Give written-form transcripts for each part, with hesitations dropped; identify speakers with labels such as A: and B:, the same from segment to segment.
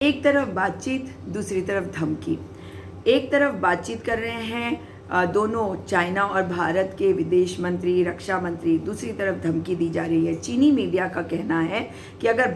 A: एक तरफ बातचीत, दूसरी तरफ धमकी। एक तरफ बातचीत कर रहे हैं दोनों चाइना और भारत के विदेश मंत्री, रक्षा मंत्री। दूसरी तरफ धमकी दी जा रही है। चीनी मीडिया का कहना है कि अगर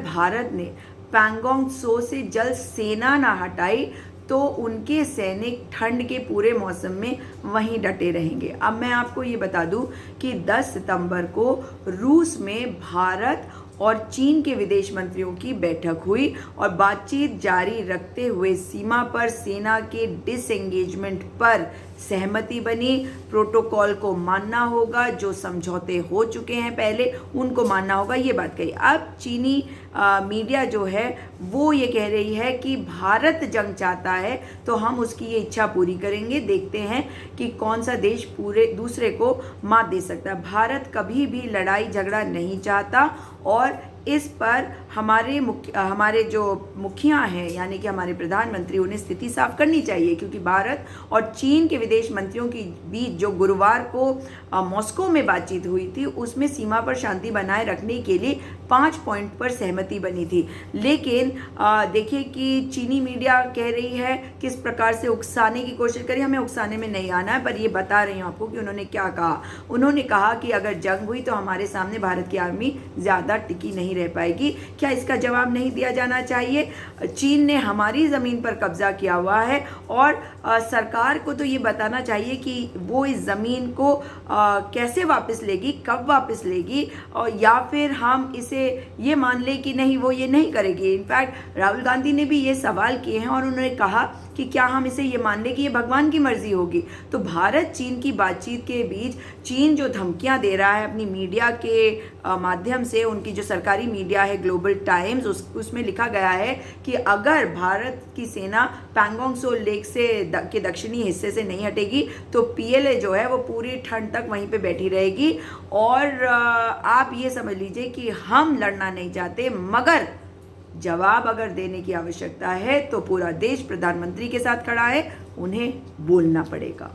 A: भारत ने पैंगोंग त्सो से जल्द सेना ना हटाई तो उनके सैनिक ठंड के पूरे मौसम में वहीं डटे रहेंगे। अब मैं आपको ये बता दूं कि 10 सितंबर को रूस में भारत और चीन के विदेश मंत्रियों की बैठक हुई और बातचीत जारी रखते हुए सीमा पर सेना के डिसएंगेजमेंट पर सहमति बनी। प्रोटोकॉल को मानना होगा, जो समझौते हो चुके हैं पहले उनको मानना होगा, ये बात कही। अब चीनी मीडिया जो है वो ये कह रही है कि भारत जंग चाहता है तो हम उसकी ये इच्छा पूरी करेंगे। देखते हैं कि कौन सा देश पूरे दूसरे को मात दे सकता है। भारत कभी भी लड़ाई झगड़ा नहीं चाहता और इस पर हमारे जो मुखिया हैं यानी कि हमारे प्रधानमंत्री, उन्हें स्थिति साफ करनी चाहिए, क्योंकि भारत और चीन के विदेश मंत्रियों के बीच जो गुरुवार को मॉस्को में बातचीत हुई थी उसमें सीमा पर शांति बनाए रखने के लिए 5 पॉइंट पर सहमति बनी थी। लेकिन देखिए कि चीनी मीडिया कह रही है किस प्रकार से उकसाने की कोशिश करी। हमें उकसाने में नहीं आना है, पर ये बता रही हूँ आपको कि उन्होंने क्या कहा। उन्होंने कहा कि अगर जंग हुई तो हमारे सामने भारत की आर्मी ज़्यादा टिकी नहीं रह पाएगी। क्या इसका जवाब नहीं दिया जाना चाहिए? चीन ने हमारी ज़मीन पर कब्जा किया हुआ है और सरकार को तो ये बताना चाहिए कि वो इस ज़मीन को कैसे वापस लेगी, कब वापस लेगी, और या फिर हम इसे ये मान ले कि नहीं, वो ये नहीं करेगी। इनफैक्ट राहुल गांधी ने भी ये सवाल किए हैं और उन्होंने कहा कि क्या हम इसे ये मान ले कि ये भगवान की मर्जी होगी। तो भारत चीन की बातचीत के बीच चीन जो धमकियां दे रहा है अपनी मीडिया के माध्यम से, उनकी जो सरकारी मीडिया है ग्लोबल टाइम्स, उसमें लिखा गया है कि अगर भारत की सेना पैंगोंग त्सो लेक के दक्षिणी हिस्से से नहीं हटेगी तो पीएलए जो है वो पूरी ठंड तक वहीं पे बैठी रहेगी। और आप ये समझ लीजिए कि हम लड़ना नहीं चाहते, मगर जवाब अगर देने की आवश्यकता है तो पूरा देश प्रधानमंत्री के साथ खड़ा है, उन्हें बोलना पड़ेगा।